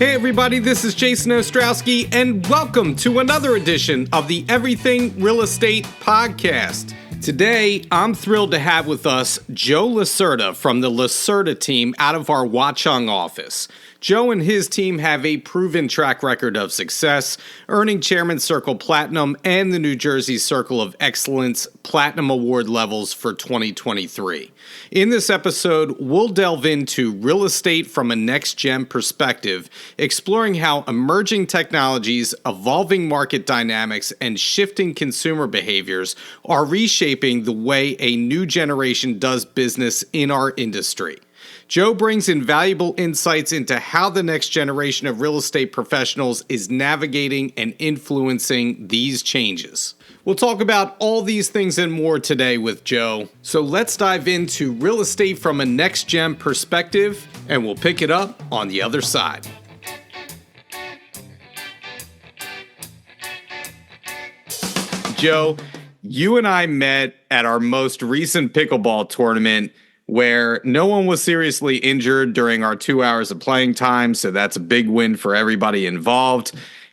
Hey everybody, this is Jason Ostrowski, and welcome to another edition of the Everything Real Estate Podcast. Today, I'm thrilled to have with us Joe Lacerda from the Lacerda Team out of our Watchung office. Joe and his team have a proven track record of success, earning Chairman's Circle Platinum and the New Jersey Circle of Excellence Platinum Award levels for 2023. In this episode, we'll delve into real estate from a next-gen perspective, exploring how emerging technologies, evolving market dynamics, and shifting consumer behaviors are reshaping the way a new generation does business in our industry. Joe brings invaluable insights into how the next generation of real estate professionals is navigating and influencing these changes. We'll talk about all these things and more today with Joe. So let's dive into real estate from a next-gen perspective, and we'll pick it up on the other side. Joe, you and I met at our most recent pickleball tournament where no one was seriously injured during our 2 hours of playing time, so that's a big win for everybody involved.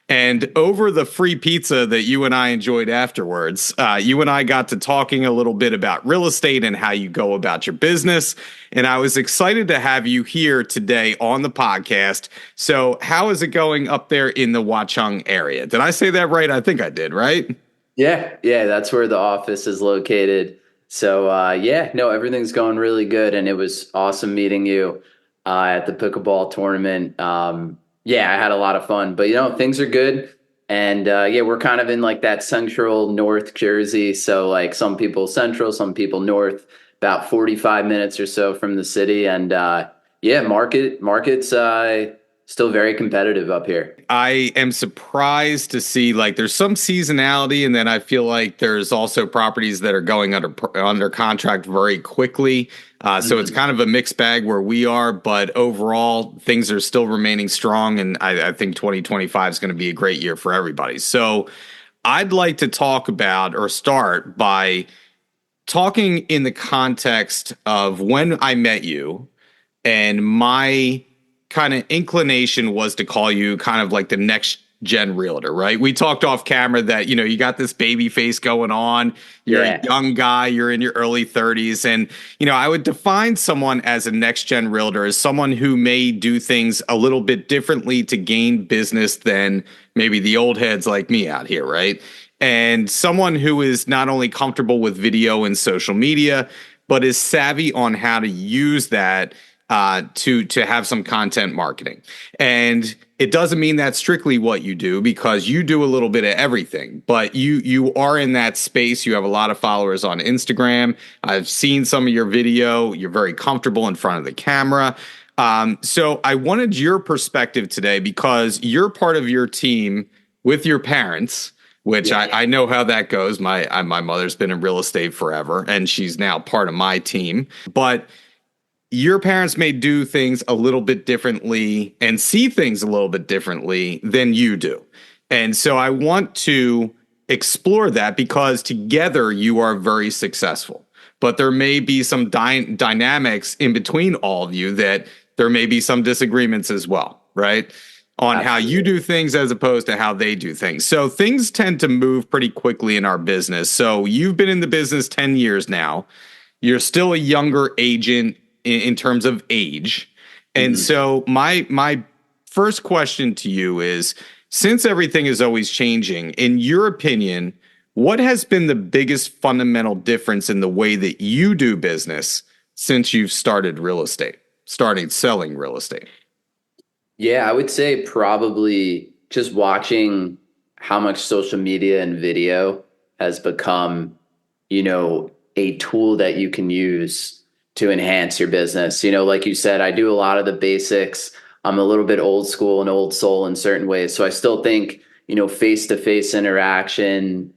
And over the free pizza that you and I enjoyed afterwards, you and I got to talking a little bit about real estate and how you go about your business. And I was excited to have you here today on the podcast. So how is it going up there in the Watchung area? Did I say that right? I think I did, right? Yeah, that's where the office is located. So, everything's going really good. And it was awesome meeting you at the pickleball tournament. I had a lot of fun. But, things are good. And, we're kind of in like that central North Jersey. So, like some people central, some people north, about 45 minutes or so from the city. And, market's still very competitive up here. I am surprised to see like there's some seasonality, and then I feel like there's also properties that are going under contract very quickly. So it's kind of a mixed bag where we are, but overall things are still remaining strong, and I think 2025 is going to be a great year for everybody. So I'd like to talk about or start by talking in the context of when I met you, and my kind of inclination was to call you kind of like the next gen realtor, right? We talked off camera that, you got this baby face going on. You're a young guy, you're in your early 30s. And, I would define someone as a next gen realtor as someone who may do things a little bit differently to gain business than maybe the old heads like me out here, right? And someone who is not only comfortable with video and social media, but is savvy on how to use that to have some content marketing. And it doesn't mean that's strictly what you do, because you do a little bit of everything, but you are in that space. You have a lot of followers on Instagram. I've seen some of your video. You're very comfortable in front of the camera. So I wanted your perspective today, because you're part of your team with your parents, which I know how that goes. My mother's been in real estate forever, and she's now part of my team. But your parents may do things a little bit differently and see things a little bit differently than you do. And so I want to explore that, because together you are very successful. But there may be some dynamics in between all of you that there may be some disagreements as well, right? On Absolutely. How you do things as opposed to how they do things. So things tend to move pretty quickly in our business. So you've been in the business 10 years now. You're still a younger agent in terms of age. And so my first question to you is, since everything is always changing, in your opinion, what has been the biggest fundamental difference in the way that you do business since you've started selling real estate? Yeah, I would say probably just watching how much social media and video has become, a tool that you can use to enhance your business. Like you said, I do a lot of the basics. I'm a little bit old school and old soul in certain ways. So I still think, face-to-face interaction,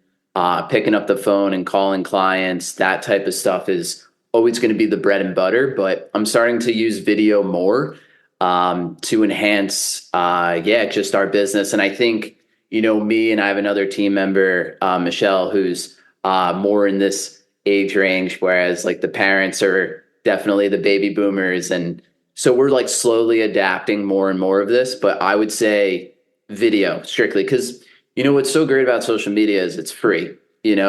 picking up the phone and calling clients, that type of stuff is always going to be the bread and butter. But I'm starting to use video more to enhance, just our business. And I think, me and I have another team member, Michelle, who's more in this age range, whereas like the parents are definitely the baby boomers, and So we're like slowly adapting more and more of this, but I would say video strictly because what's so great about social media is it's free,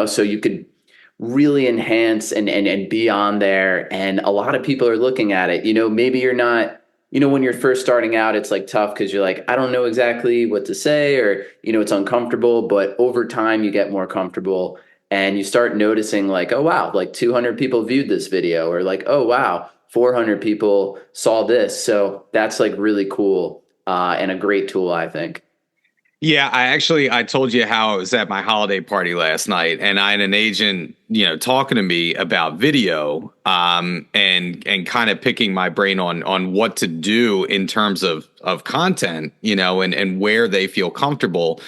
so you could really enhance and be on there. And a lot of people are looking at it. Maybe you're not, when you're first starting out, it's like tough because you're like, I don't know exactly what to say, or, it's uncomfortable. But over time, you get more comfortable and you start noticing like, oh, wow, like 200 people viewed this video, or like, oh, wow, 400 people saw this. So that's like really cool and a great tool, I think. Yeah, I told you how I was at my holiday party last night, and I had an agent, talking to me about video, and kind of picking my brain on what to do in terms of content, and where they feel comfortable.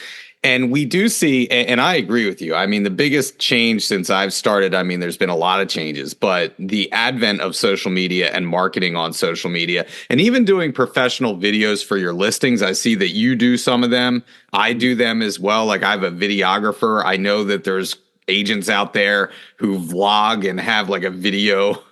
And we do see, and I agree with you. I mean, the biggest change since I've started, I mean, there's been a lot of changes, but the advent of social media and marketing on social media, and even doing professional videos for your listings. I see that you do some of them. I do them as well. Like I have a videographer. I know that there's agents out there who vlog and have like a video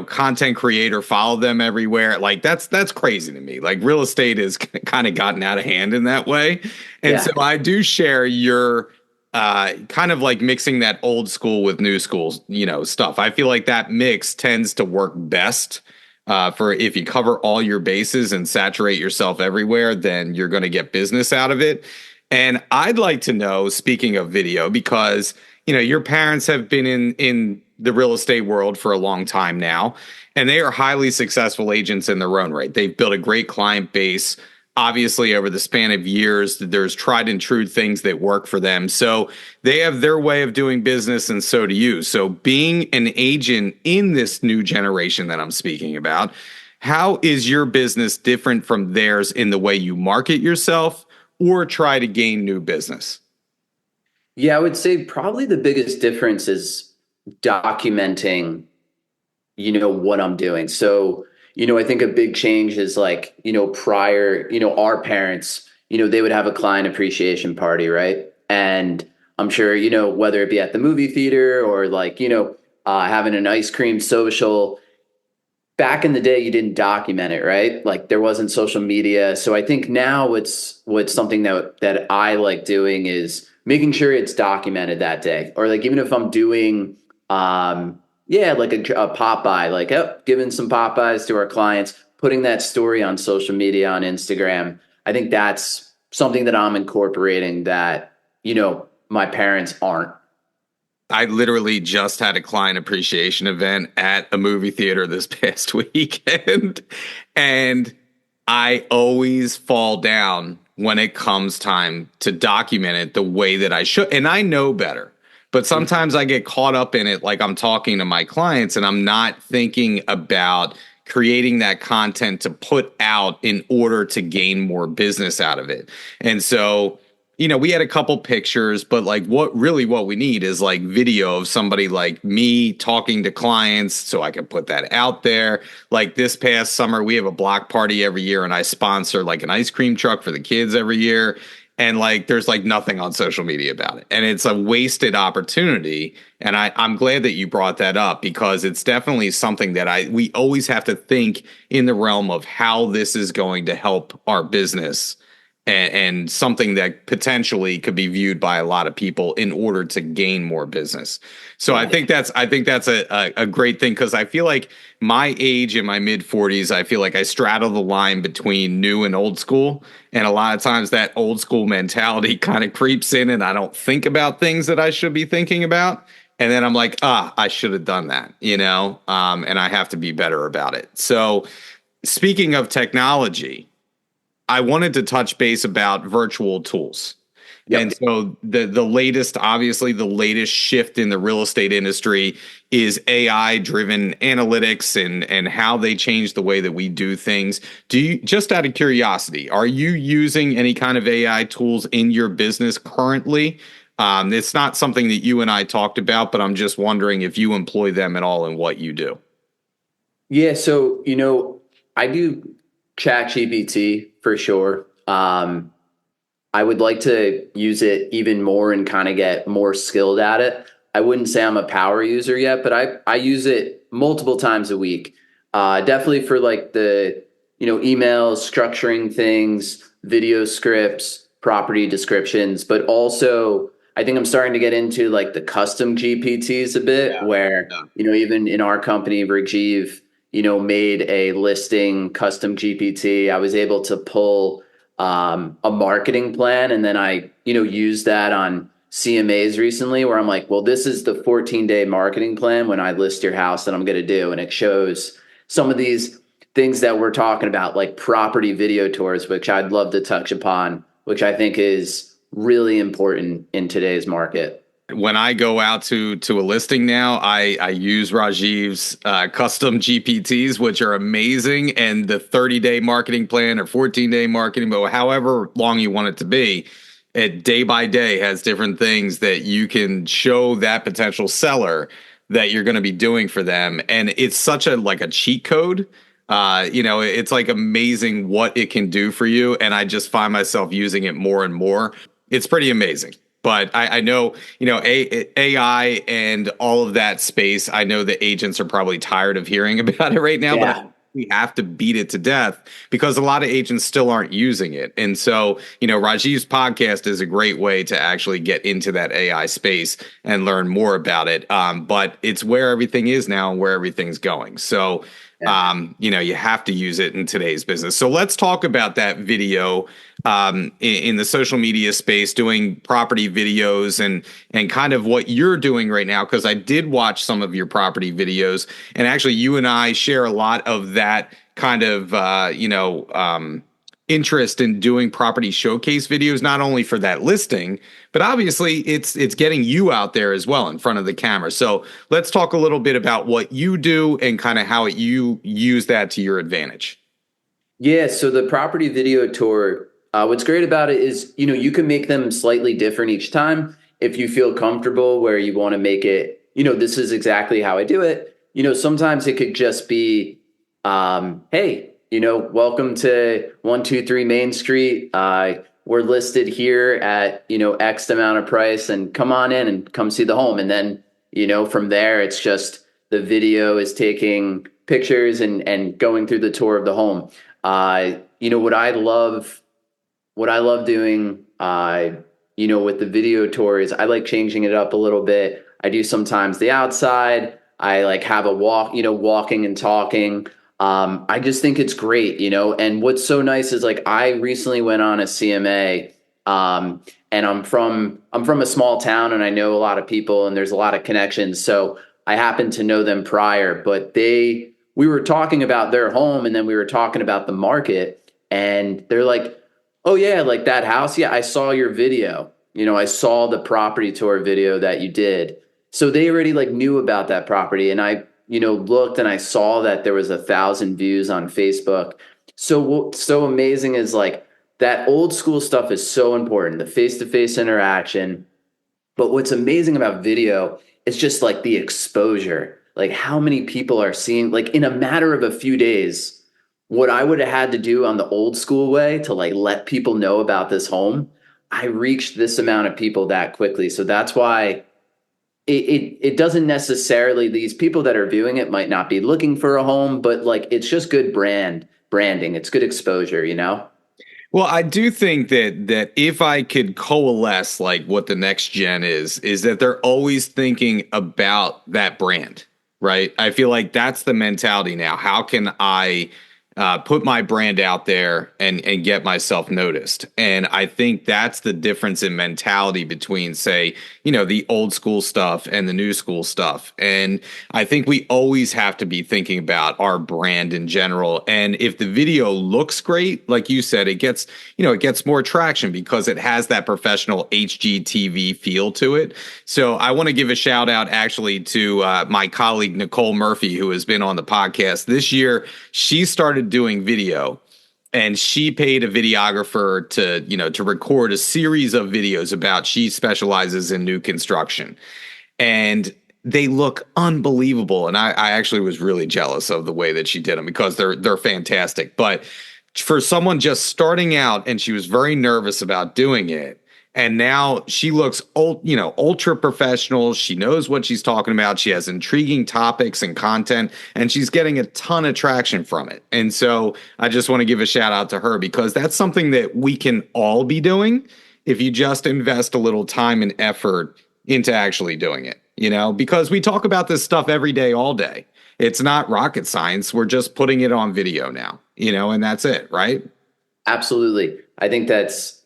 content creator, follow them everywhere. Like that's crazy to me. Like real estate has kind of gotten out of hand in that way. And Yeah. so I do share your kind of like mixing that old school with new school, stuff. I feel like that mix tends to work best. For if you cover all your bases and saturate yourself everywhere, then you're going to get business out of it. And I'd like to know, speaking of video, because your parents have been in the real estate world for a long time now, and they are highly successful agents in their own right. They've built a great client base. Obviously, over the span of years, there's tried and true things that work for them. So they have their way of doing business, and so do you. So being an agent in this new generation that I'm speaking about, how is your business different from theirs in the way you market yourself or try to gain new business? Yeah, I would say probably the biggest difference is documenting, what I'm doing. So, I think a big change is like, prior, our parents, they would have a client appreciation party, right? And I'm sure, whether it be at the movie theater or like, having an ice cream social, back in the day, you didn't document it, right? Like there wasn't social media. So I think now what's something that I like doing is making sure it's documented that day. Or like even if I'm doing like a pop by, like giving some Popeyes to our clients, putting that story on social media on Instagram. I think that's something that I'm incorporating that, my parents aren't. I literally just had a client appreciation event at a movie theater this past weekend. And I always fall down when it comes time to document it the way that I should. And I know better. But sometimes I get caught up in it like I'm talking to my clients and I'm not thinking about creating that content to put out in order to gain more business out of it. And so we had a couple pictures, but like what we need is like video of somebody like me talking to clients so I can put that out there. Like this past summer, we have a block party every year and I sponsor like an ice cream truck for the kids every year. And like there's like nothing on social media about it. And it's a wasted opportunity. And I'm glad that you brought that up because it's definitely something that we always have to think in the realm of how this is going to help our business and something that potentially could be viewed by a lot of people in order to gain more business. So I think that's a great thing because I feel like my age in my mid 40s, I feel like I straddle the line between new and old school. And a lot of times that old school mentality kind of creeps in and I don't think about things that I should be thinking about. And then I'm like, I should have done that, and I have to be better about it. So speaking of technology, I wanted to touch base about virtual tools. Yep. And so the latest, obviously the latest shift in the real estate industry is AI driven analytics and how they change the way that we do things. Do you, just out of curiosity, are you using any kind of AI tools in your business currently? It's not something that you and I talked about, but I'm just wondering if you employ them at all in what you do. Yeah. So, I do Chat GPT for sure. I would like to use it even more and kind of get more skilled at it. I wouldn't say I'm a power user yet, but I use it multiple times a week. Definitely for like the, emails, structuring things, video scripts, property descriptions, but also I think I'm starting to get into like the custom GPTs a bit Yeah. where, Yeah. even in our company, Rajiv, made a listing custom GPT. I was able to pull a marketing plan, and then I, used that on CMAs recently where I'm like, well, this is the 14-day marketing plan when I list your house that I'm going to do. And it shows some of these things that we're talking about, like property video tours, which I'd love to touch upon, which I think is really important in today's market. When I go out to a listing now, I use Rajiv's custom GPTs, which are amazing, and the 30-day marketing plan or 14-day marketing, but however long you want it to be, it day by day has different things that you can show that potential seller that you're going to be doing for them, and it's such a like a cheat code. It's like amazing what it can do for you, and I just find myself using it more and more. It's pretty amazing. But I know, AI and all of that space. I know the agents are probably tired of hearing about it right now, but Yeah. we have to beat it to death because a lot of agents still aren't using it. And so, Rajiv's podcast is a great way to actually get into that AI space and learn more about it. But it's where everything is now and where everything's going. So, Yeah. you have to use it in today's business. So let's talk about that video in the social media space, doing property videos and kind of what you're doing right now. Because I did watch some of your property videos, and actually, you and I share a lot of that kind of interest in doing property showcase videos, not only for that listing, but obviously it's getting you out there as well in front of the camera. So let's talk a little bit about what you do and kind of how you use that to your advantage. Yeah, so the property video tour, what's great about it is, you can make them slightly different each time if you feel comfortable where you want to make it, this is exactly how I do it. Sometimes it could just be, hey, welcome to 123 Main Street. We're listed here at, X amount of price, and come on in and come see the home. And then, from there, it's just the video is taking pictures and going through the tour of the home. What I love doing, with the video tours, I like changing it up a little bit. I do sometimes the outside. I like have a walk, walking and talking. I just think it's great, and what's so nice is like, I recently went on a CMA, and I'm from a small town, and I know a lot of people, and there's a lot of connections. So I happen to know them prior, but we were talking about their home, and then we were talking about the market, and they're like, oh yeah, like that house. Yeah, I saw your video. I saw the property tour video that you did. So they already like knew about that property. And I, looked and I saw that there was 1,000 views on Facebook. So what's so amazing is like that old school stuff is so important, the face-to-face interaction. But what's amazing about video is just like the exposure, like how many people are seeing, like in a matter of a few days, what I would have had to do on the old school way to like let people know about this home. I reached this amount of people that quickly. So that's why it doesn't necessarily, these people that are viewing it might not be looking for a home, but like it's just good branding. It's good exposure. Well, I do think that if I could coalesce like what the next gen is that they're always thinking about that brand, right? I feel like that's the mentality now. How can I put my brand out there and get myself noticed? And I think that's the difference in mentality between, say, the old school stuff and the new school stuff. And I think we always have to be thinking about our brand in general. And if the video looks great, like you said, it gets more traction because it has that professional HGTV feel to it. So I want to give a shout out actually to my colleague Nicole Murphy, who has been on the podcast this year. She started doing video, and she paid a videographer to record a series of videos about, she specializes in new construction, and they look unbelievable. And I actually was really jealous of the way that she did them because they're fantastic. But for someone just starting out, and she was very nervous about doing it, And now she looks, ultra professional. She knows what she's talking about. She has intriguing topics and content, and she's getting a ton of traction from it. And so I just want to give a shout out to her because that's something that we can all be doing if you just invest a little time and effort into actually doing it, because we talk about this stuff every day, all day. It's not rocket science. We're just putting it on video now, and that's it, right? Absolutely. I think that's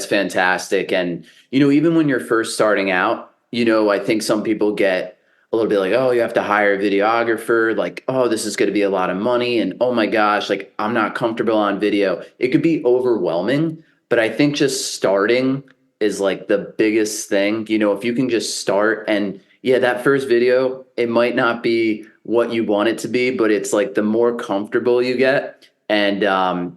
fantastic. And, even when you're first starting out, I think some people get a little bit like, oh, you have to hire a videographer. Like, oh, this is going to be a lot of money. And oh my gosh, like I'm not comfortable on video. It could be overwhelming, but I think just starting is like the biggest thing. If you can just start and yeah, that first video, it might not be what you want it to be, but it's like the more comfortable you get. And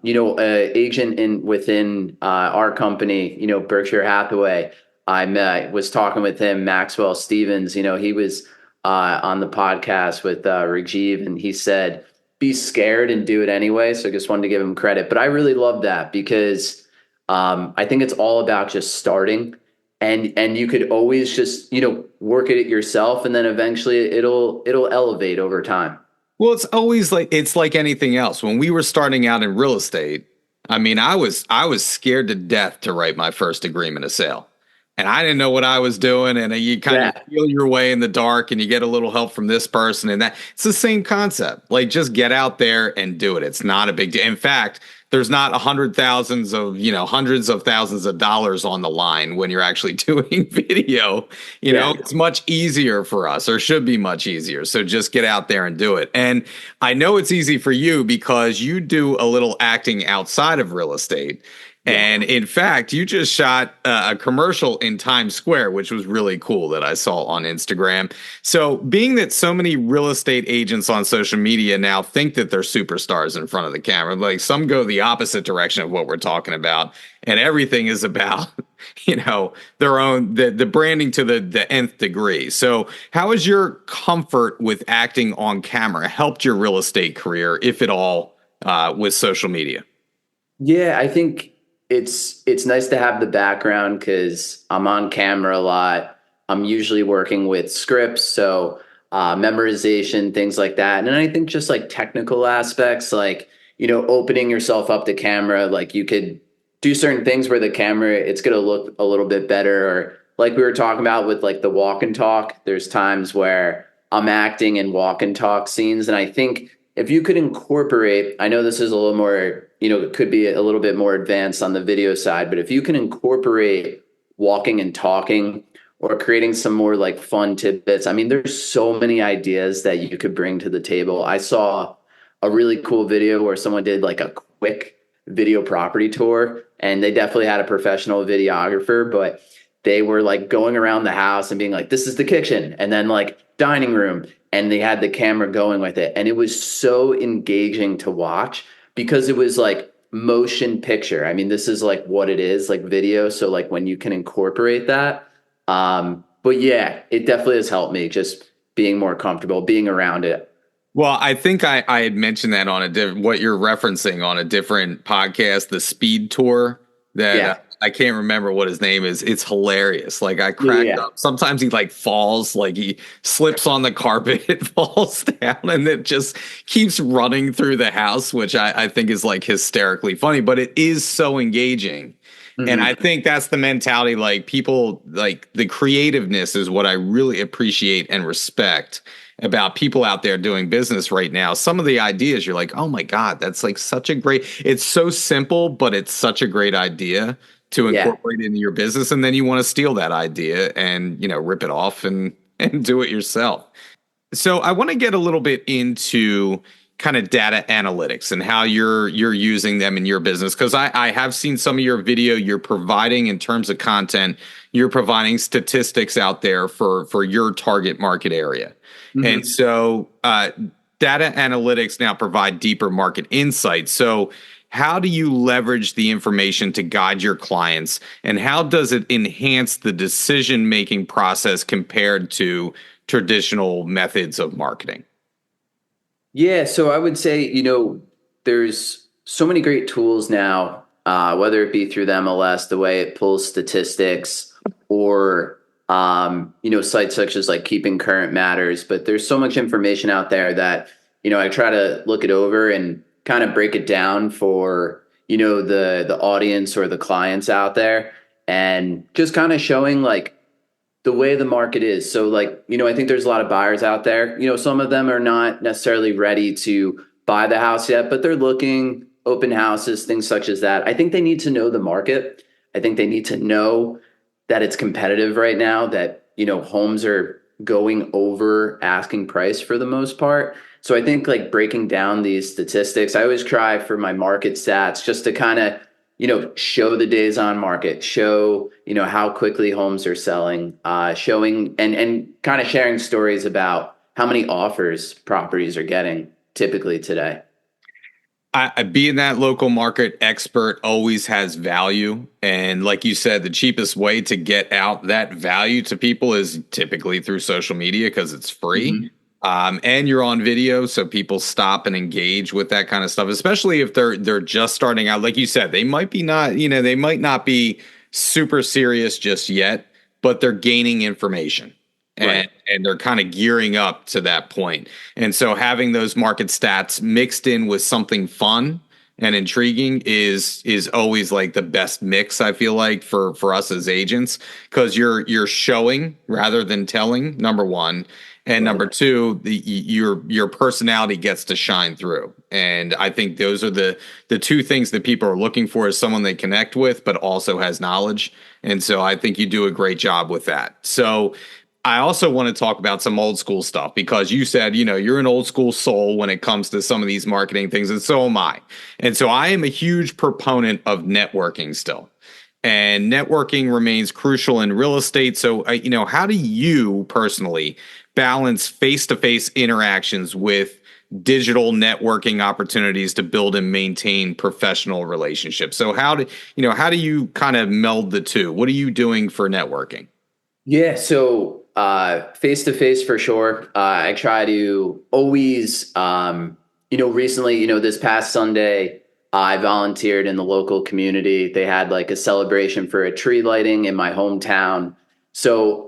agent within our company, Berkshire Hathaway, was talking with him, Maxwell Stevens. He was on the podcast with Rajiv, and he said, "Be scared and do it anyway." So I just wanted to give him credit, but I really love that because I think it's all about just starting, and you could always just work at it yourself, and then eventually it'll elevate over time. Well, it's like anything else. When we were starting out in real estate, I mean, I was scared to death to write my first agreement of sale. And I didn't know what I was doing. And you kind of feel your way in the dark and you get a little help from this person and that. It's the same concept. Like just get out there and do it. It's not a big deal. In fact, there's not hundreds of thousands of dollars on the line when you're actually doing video. It's much easier for us, or should be much easier. So just get out there and do it. And I know it's easy for you because you do a little acting outside of real estate. And in fact, you just shot a commercial in Times Square, which was really cool that I saw on Instagram. So being that so many real estate agents on social media now think that they're superstars in front of the camera, like some go the opposite direction of what we're talking about. And everything is about, their own, the branding to the nth degree. So how has your comfort with acting on camera helped your real estate career, if at all, with social media? Yeah, I think it's nice to have the background because I'm on camera a lot. I'm usually working with scripts, so memorization, things like that. And then I think just like technical aspects, like opening yourself up to camera, like you could do certain things where the camera it's going to look a little bit better. Or like we were talking about with like the walk and talk, there's times where I'm acting in walk and talk scenes, and I think if you could incorporate, I know this is a little more, it could be a little bit more advanced on the video side, but if you can incorporate walking and talking or creating some more like fun tidbits, I mean, there's so many ideas that you could bring to the table. I saw a really cool video where someone did like a quick video property tour, and they definitely had a professional videographer, but they were like going around the house and being like, this is the kitchen, and then like dining room, and they had the camera going with it. And it was so engaging to watch because it was like motion picture. I mean, this is like what it is, like video. So like when you can incorporate that. But yeah, it definitely has helped me just being more comfortable, being around it. Well, I think I had mentioned that on what you're referencing on a different podcast, the speed tour that I can't remember what his name is. It's hilarious. Like I cracked up. Sometimes he like falls, like he slips on the carpet, it falls down, and it just keeps running through the house, which I think is like hysterically funny, but it is so engaging. Mm-hmm. And I think that's the mentality, like people, like the creativeness is what I really appreciate and respect about people out there doing business right now. Some of the ideas you're like, oh my God, that's like such a great, it's so simple, but it's such a great idea to incorporate into your business. And then you want to steal that idea and, rip it off and do it yourself. So I want to get a little bit into kind of data analytics and how you're using them in your business. Because I have seen some of your video you're providing in terms of content. You're providing statistics out there for your target market area. Mm-hmm. And so data analytics now provide deeper market insights. So how do you leverage the information to guide your clients, and how does it enhance the decision-making process compared to traditional methods of marketing? Yeah, so I would say, there's so many great tools now whether it be through the MLS, the way it pulls statistics, or sites such as like Keeping Current Matters. But there's so much information out there that I try to look it over and kind of break it down for the audience or the clients out there, and just kind of showing like the way the market is. So like, I think there's a lot of buyers out there. Some of them are not necessarily ready to buy the house yet, but they're looking, open houses, things such as that. I think they need to know the market. I think they need to know that it's competitive right now, that, homes are going over asking price for the most part. So I think like breaking down these statistics, I always try for my market stats just to kind of, show the days on market, show, how quickly homes are selling, showing and kind of sharing stories about how many offers properties are getting typically today. Being that local market expert always has value. And like you said, the cheapest way to get out that value to people is typically through social media because it's free. Mm-hmm. And you're on video, so people stop and engage with that kind of stuff, especially if they're just starting out. Like you said, they might not be super serious just yet, but they're gaining information. Right. And they're kind of gearing up to that point. And so having those market stats mixed in with something fun and intriguing is always like the best mix, I feel like, for us as agents, because you're showing rather than telling, number one. And number two, your personality gets to shine through. And I think those are the two things that people are looking for, is someone they connect with, but also has knowledge. And so I think you do a great job with that. So I also want to talk about some old school stuff, because you said, you're an old school soul when it comes to some of these marketing things, and so am I. And so I am a huge proponent of networking still. And networking remains crucial in real estate. So, how do you personally balance face-to-face interactions with digital networking opportunities to build and maintain professional relationships? So how do you kind of meld the two? What are you doing for networking? Yeah. So face to face for sure. I try to always, recently, this past Sunday, I volunteered in the local community. They had like a celebration for a tree lighting in my hometown. So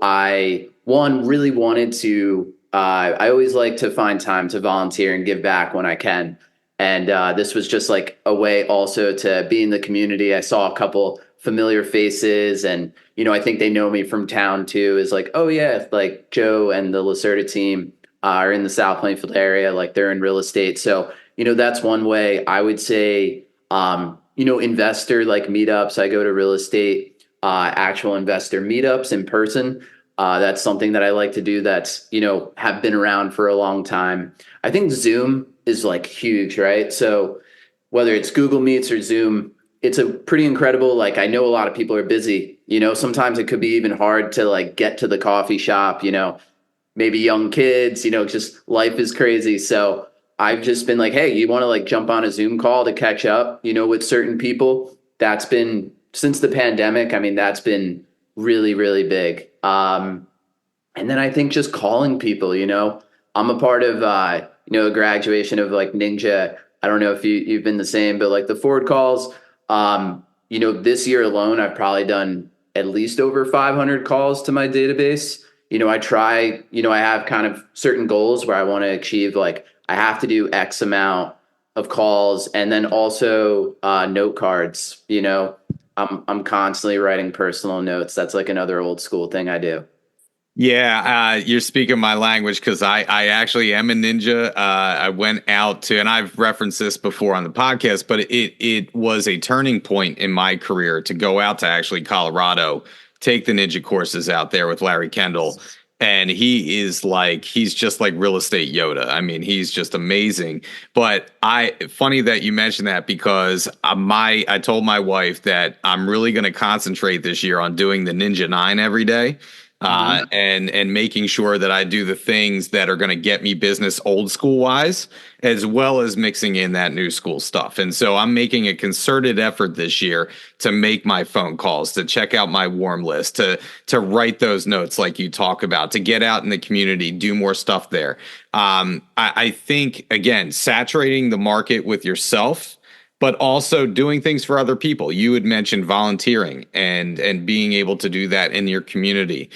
really wanted to, I always like to find time to volunteer and give back when I can. And this was just like a way also to be in the community. I saw a couple familiar faces, and I think they know me from town too. Is like, oh yeah, like Joe and the Lacerda team are in the South Plainfield area, like they're in real estate. So that's one way. I would say investor like meetups. I go to real estate actual investor meetups in person. That's something that I like to do, that's have been around for a long time. I think Zoom is like huge, right? So whether it's Google Meets or Zoom, it's a pretty incredible, like, I know a lot of people are busy, sometimes it could be even hard to like get to the coffee shop, maybe young kids, just life is crazy. So I've just been like, hey, you want to like jump on a Zoom call to catch up, with certain people? That's been, since the pandemic, I mean, that's been really, really big. And then I think just calling people, I'm a part of, a graduation of like Ninja. I don't know if you've been the same, but like the Ford calls, this year alone, I've probably done at least over 500 calls to my database. I try, I have kind of certain goals where I want to achieve, like I have to do X amount of calls, and then also note cards. I'm constantly writing personal notes. That's like another old school thing I do. Yeah, you're speaking my language, because I actually am a ninja. I went out to, and I've referenced this before on the podcast, but it was a turning point in my career to go out to actually Colorado, take the ninja courses out there with Larry Kendall. And he's just like real estate Yoda. I mean, he's just amazing. But funny that you mentioned that, because I told my wife that I'm really going to concentrate this year on doing the Ninja 9 every day. And making sure that I do the things that are going to get me business old school wise, as well as mixing in that new school stuff. And so I'm making a concerted effort this year to make my phone calls, to check out my warm list, to write those notes like you talk about, to get out in the community, do more stuff there. I think, again, saturating the market with yourself but also doing things for other people. You had mentioned volunteering and being able to do that in your community.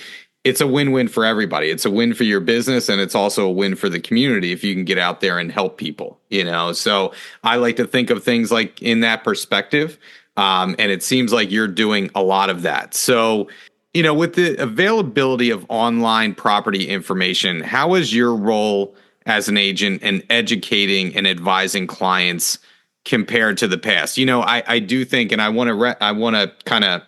It's a win-win for everybody. It's a win for your business, and it's also a win for the community if you can get out there and help people, you know? So I like to think of things like in that perspective. And it seems like you're doing a lot of that. So, you know, with the availability of online property information, how is your role as an agent in educating and advising clients compared to the past? You know, I do think, and I want to kind of,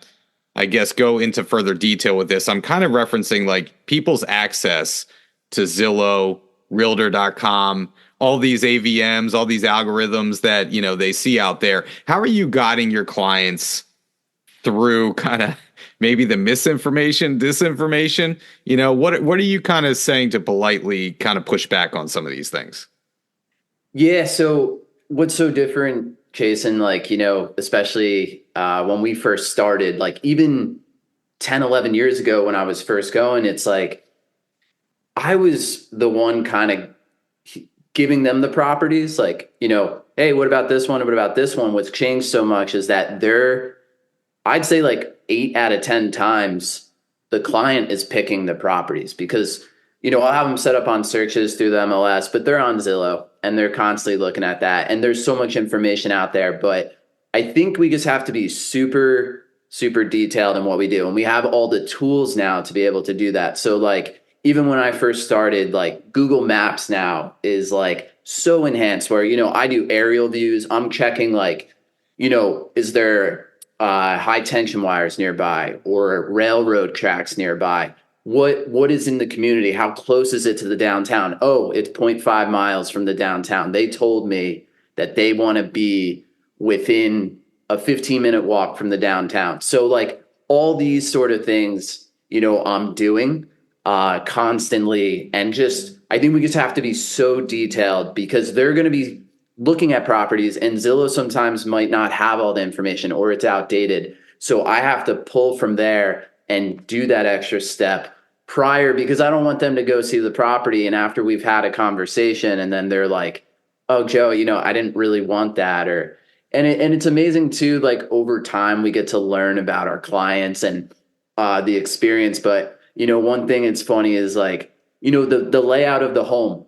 I guess, go into further detail with this. I'm kind of referencing like people's access to Zillow, Realtor.com, all these AVMs, all these algorithms that, you know, they see out there. How are you guiding your clients through kind of maybe the misinformation, disinformation? You know, what are you kind of saying to politely kind of push back on some of these things? Yeah. So what's so different, Jason, like, you know, especially when we first started, like even 10, 11 years ago when I was first going, it's like I was the one kind of giving them the properties, like, you know, hey, what about this one? What about this one? What's changed so much is that I'd say like 8 out of 10 times the client is picking the properties because, you know, I'll have them set up on searches through the MLS, but they're on Zillow and they're constantly looking at that. And there's so much information out there, but I think we just have to be super, super detailed in what we do. And we have all the tools now to be able to do that. So like, even when I first started, like Google Maps now is like so enhanced where, you know, I do aerial views. I'm checking like, you know, is there high tension wires nearby or railroad tracks nearby? What is in the community? How close is it to the downtown? Oh, it's 0.5 miles from the downtown. They told me that they want to be within a 15-minute walk from the downtown. So like all these sort of things, you know, I'm doing constantly. And just, I think we just have to be so detailed because they're going to be looking at properties and Zillow sometimes might not have all the information or it's outdated. So I have to pull from there and do that extra step prior because I don't want them to go see the property. And after we've had a conversation and then they're like, oh, Joe, you know, I didn't really want that. And it's amazing too, like over time, we get to learn about our clients and the experience. But, you know, one thing that's funny is like, you know, the layout of the home.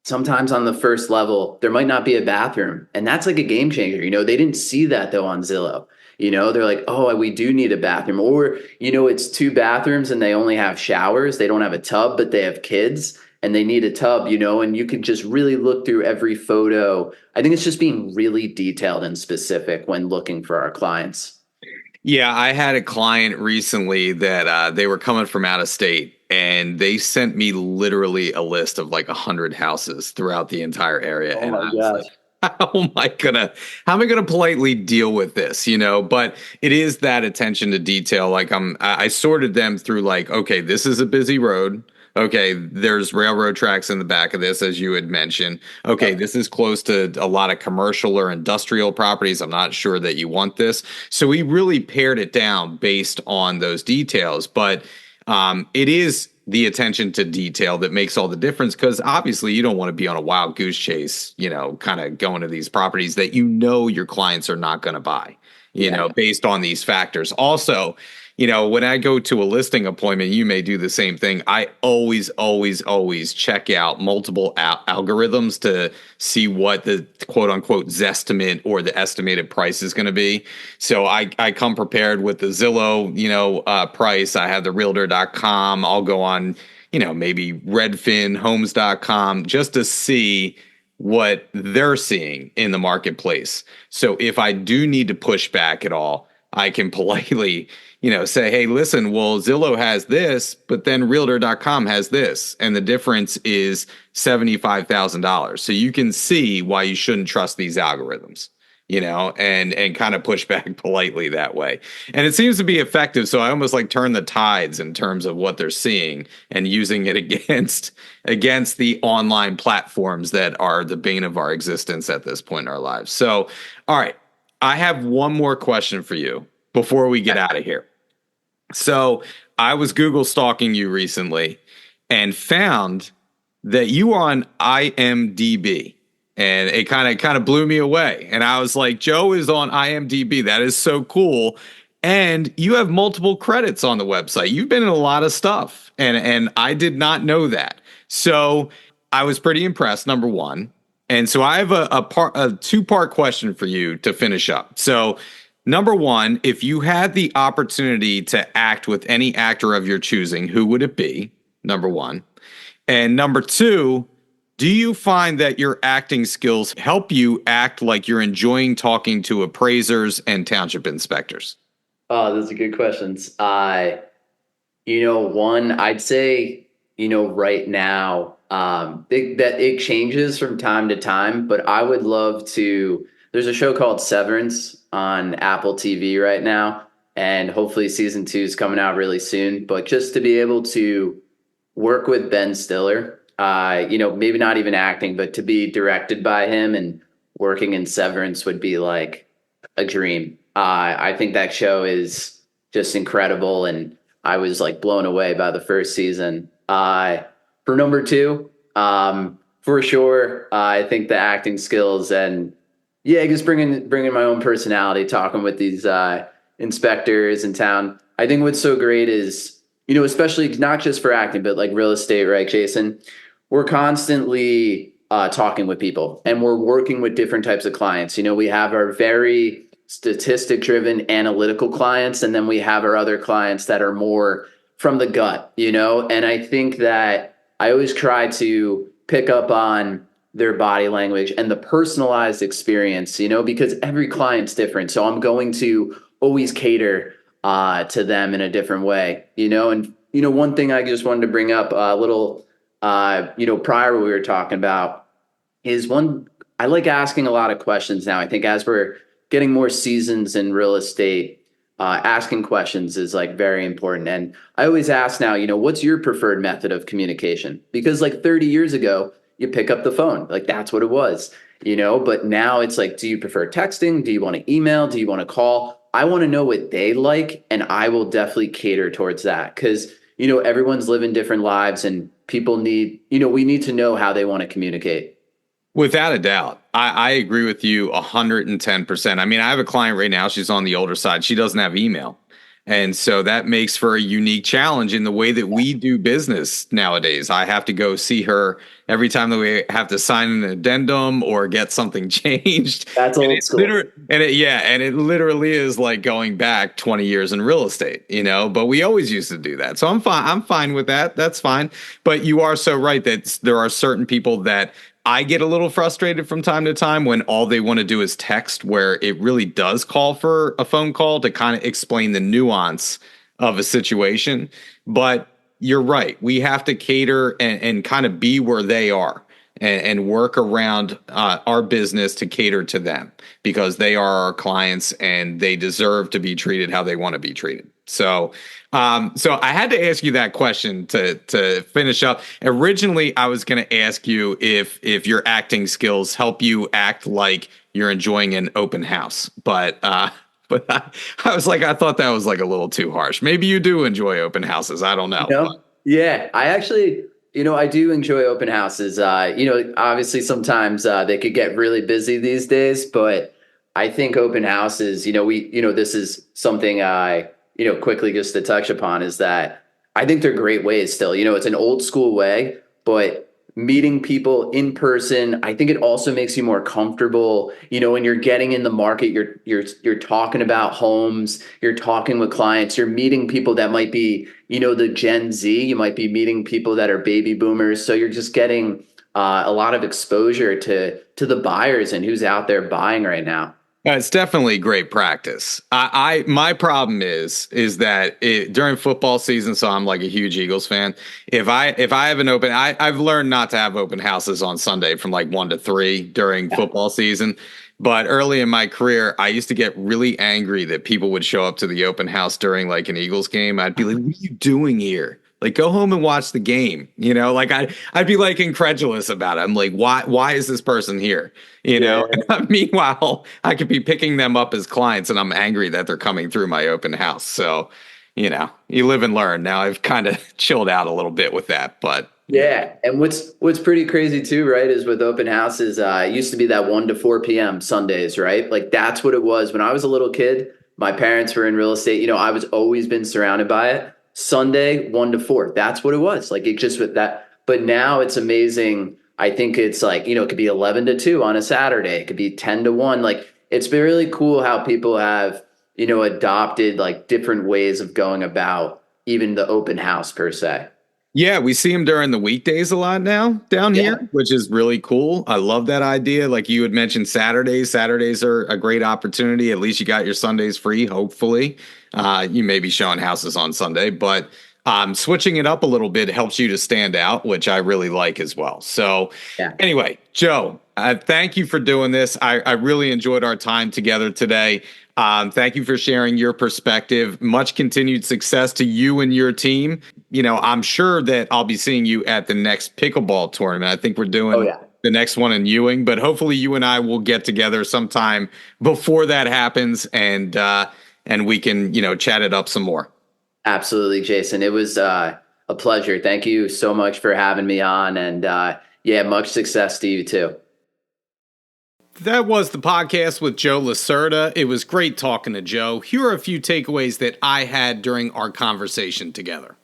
Sometimes on the first level, there might not be a bathroom. And that's like a game changer. You know, they didn't see that though on Zillow. You know, they're like, oh, we do need a bathroom. Or, you know, it's 2 bathrooms and they only have showers. They don't have a tub, but they have kids and they need a tub, you know, and you could just really look through every photo. I think it's just being really detailed and specific when looking for our clients. Yeah, I had a client recently that they were coming from out of state and they sent me literally a list of like 100 houses throughout the entire area. Oh And my I was gosh. like, how am I gonna politely deal with this? You know, but it is that attention to detail. Like I sorted them through like, okay, this is a busy road. Okay, there's railroad tracks in the back of this, as you had mentioned. Okay, Yep. this is close to a lot of commercial or industrial properties. I'm not sure that you want this. So we really pared it down based on those details. But it is the attention to detail that makes all the difference because obviously you don't want to be on a wild goose chase, you know, kind of going to these properties that you know your clients are not going to buy, you Yeah. know, based on these factors. Also, you know, when I go to a listing appointment, you may do the same thing. I always, always, always check out multiple algorithms to see what the quote unquote zestimate or the estimated price is going to be. So I come prepared with the Zillow, you know, price. I have the realtor.com. I'll go on, you know, maybe Redfin, homes.com just to see what they're seeing in the marketplace. So if I do need to push back at all, I can politely, you know, say, hey, listen, well, Zillow has this, but then realtor.com has this. And the difference is $75,000. So you can see why you shouldn't trust these algorithms, you know, and kind of push back politely that way. And it seems to be effective. So I almost like turn the tides in terms of what they're seeing and using it against the online platforms that are the bane of our existence at this point in our lives. So, all right. I have one more question for you before we get out of here. So I was Google stalking you recently and found that you are on IMDb. And it kind of blew me away. And I was like, Joe is on IMDb. That is so cool. And you have multiple credits on the website. You've been in a lot of stuff. And I did not know that. So I was pretty impressed, number one. And so I have a two-part question for you to finish up. So number one, if you had the opportunity to act with any actor of your choosing, who would it be? Number one. And number two, do you find that your acting skills help you act like you're enjoying talking to appraisers and township inspectors? Oh, those are good questions. One, I'd say, right now, that it changes from time to time, but I would love to. There's a show called Severance on Apple TV right now, and hopefully season 2 is coming out really soon. But just to be able to work with Ben Stiller, maybe not even acting, but to be directed by him and working in Severance would be like a dream. I think that show is just incredible, and I was like blown away by the first season. For number two, for sure, I think the acting skills and yeah, just bringing my own personality, talking with these inspectors in town. I think what's so great is, especially not just for acting, but like real estate, right, Jason? We're constantly talking with people, and we're working with different types of clients. We have our very statistic driven analytical clients, and then we have our other clients that are more from the gut, and I think that I always try to pick up on their body language and the personalized experience, because every client's different. So I'm going to always cater to them in a different way, and one thing I just wanted to bring up a little prior we were talking about is I like asking a lot of questions now. I think as we're getting more seasons in real estate, asking questions is like very important. And I always ask now, what's your preferred method of communication? Because like 30 years ago, you pick up the phone, like that's what it was, but now it's like, do you prefer texting? Do you want to email? Do you want to call? I want to know what they like, and I will definitely cater towards that because, everyone's living different lives and people need, we need to know how they want to communicate. Without a doubt. I agree with you 110%. I mean, I have a client right now. She's on the older side. She doesn't have email. And so that makes for a unique challenge in the way that we do business nowadays. I have to go see her every time that we have to sign an addendum or get something changed. That's old school. And it literally is like going back 20 years in real estate, but we always used to do that. So I'm fine. I'm fine with that. That's fine. But you are so right that there are certain people that I get a little frustrated from time to time when all they want to do is text, where it really does call for a phone call to kind of explain the nuance of a situation. But you're right. We have to cater and kind of be where they are and work around our business to cater to them because they are our clients and they deserve to be treated how they want to be treated. So I had to ask you that question to finish up. Originally, I was going to ask you if your acting skills help you act like you're enjoying an open house, but I was like, I thought that was like a little too harsh. Maybe you do enjoy open houses. I don't know. Yeah, I actually, I do enjoy open houses. Obviously sometimes they could get really busy these days, but I think open houses, this is something I quickly just to touch upon is that I think they're great ways still. It's an old school way, but meeting people in person, I think it also makes you more comfortable. When you're getting in the market, you're talking about homes, you're talking with clients, you're meeting people that might be, the Gen Z, you might be meeting people that are baby boomers. So you're just getting a lot of exposure to the buyers and who's out there buying right now. It's definitely great practice. My problem is that during football season, so I'm like a huge Eagles fan. If I have an open, I've learned not to have open houses on Sunday from like 1 to 3 during football season. But early in my career, I used to get really angry that people would show up to the open house during like an Eagles game. I'd be like, "What are you doing here? Like, go home and watch the game." Like I'd be like incredulous about it. I'm like, why is this person here? Meanwhile, I could be picking them up as clients and I'm angry that they're coming through my open house. So, you live and learn. Now I've kind of chilled out a little bit with that, but Yeah, and what's pretty crazy too, right, is with open houses, it used to be that 1 to 4 p.m. Sundays, right? Like that's what it was when I was a little kid. My parents were in real estate. I was always been surrounded by it. Sunday, 1 to 4. That's what it was. Like it just with that. But now it's amazing. I think it's like, it could be 11 to 2 on a Saturday. It could be 10 to 1. Like it's been really cool how people have, adopted like different ways of going about even the open house per se. Yeah, we see them during the weekdays a lot now down here, Yeah. which is really cool. I love that idea. Like you had mentioned Saturdays. Saturdays are a great opportunity. At least you got your Sundays free, hopefully. You may be showing houses on Sunday, but switching it up a little bit helps you to stand out, which I really like as well. So Yeah. anyway, Joe, thank you for doing this. I really enjoyed our time together today. Thank you for sharing your perspective. Much continued success to you and your team. I'm sure that I'll be seeing you at the next pickleball tournament. I think we're Oh doing yeah. the next one in Ewing, but hopefully you and I will get together sometime before that happens and we can, chat it up some more. Absolutely, Jason. It was a pleasure. Thank you so much for having me on. And yeah, much success to you too. That was the podcast with Joe Lacerda. It was great talking to Joe. Here are a few takeaways that I had during our conversation together.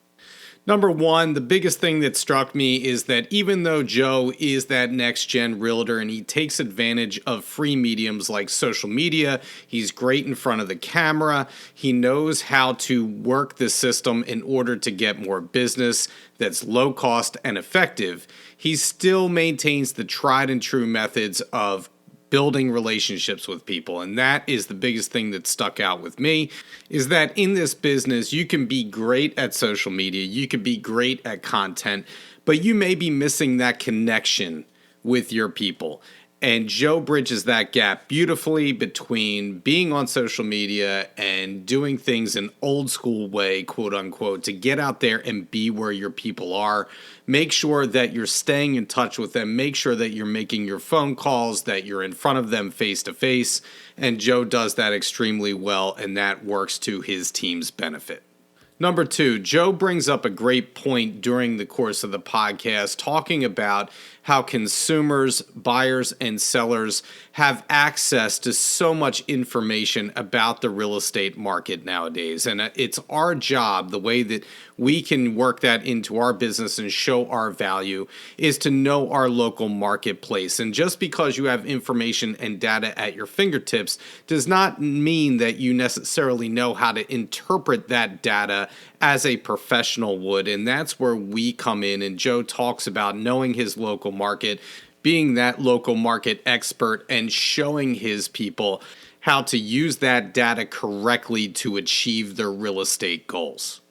Number one, the biggest thing that struck me is that even though Joe is that next gen realtor and he takes advantage of free mediums like social media, he's great in front of the camera, he knows how to work the system in order to get more business that's low cost and effective, he still maintains the tried and true methods of building relationships with people. And that is the biggest thing that stuck out with me, is that in this business, you can be great at social media, you can be great at content, but you may be missing that connection with your people. And Joe bridges that gap beautifully between being on social media and doing things an old school way, quote unquote, to get out there and be where your people are. Make sure that you're staying in touch with them. Make sure that you're making your phone calls, that you're in front of them face to face. And Joe does that extremely well, and that works to his team's benefit. Number two, Joe brings up a great point during the course of the podcast, talking about how consumers, buyers, and sellers have access to so much information about the real estate market nowadays. And it's our job, the way that we can work that into our business and show our value, is to know our local marketplace. And just because you have information and data at your fingertips does not mean that you necessarily know how to interpret that data as a professional would. And that's where we come in. And Joe talks about knowing his local market, being that local market expert, and showing his people how to use that data correctly to achieve their real estate goals.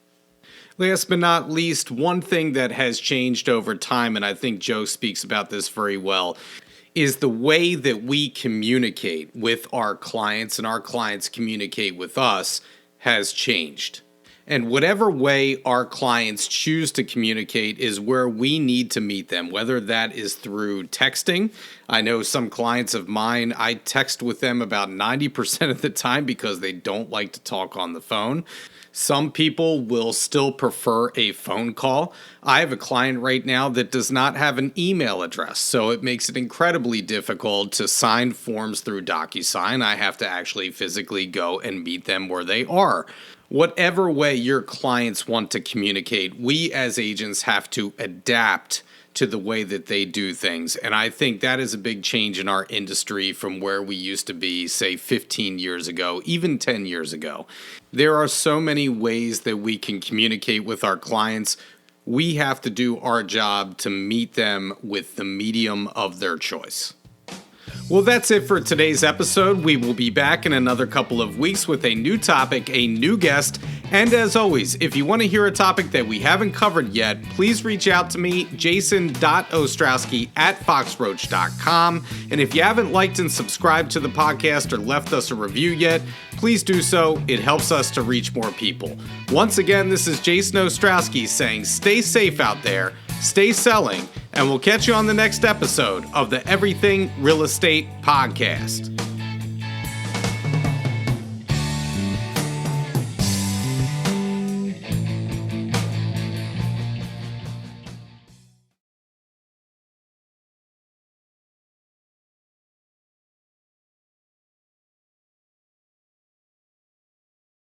Last but not least, one thing that has changed over time, and I think Joe speaks about this very well, is the way that we communicate with our clients and our clients communicate with us has changed. And whatever way our clients choose to communicate is where we need to meet them, whether that is through texting. I know some clients of mine, I text with them about 90% of the time because they don't like to talk on the phone. Some people will still prefer a phone call. I have a client right now that does not have an email address, so it makes it incredibly difficult to sign forms through DocuSign. I have to actually physically go and meet them where they are. Whatever way your clients want to communicate, we as agents have to adapt to the way that they do things. And I think that is a big change in our industry from where we used to be, say, 15 years ago, even 10 years ago. There are so many ways that we can communicate with our clients. We have to do our job to meet them with the medium of their choice. Well, that's it for today's episode. We will be back in another couple of weeks with a new topic, a new guest. And as always, if you want to hear a topic that we haven't covered yet, please reach out to me, jason.ostrowski@foxroach.com. And if you haven't liked and subscribed to the podcast or left us a review yet, please do so. It helps us to reach more people. Once again, this is Jason Ostrowski saying stay safe out there, stay selling, and we'll catch you on the next episode of the Everything Real Estate Podcast.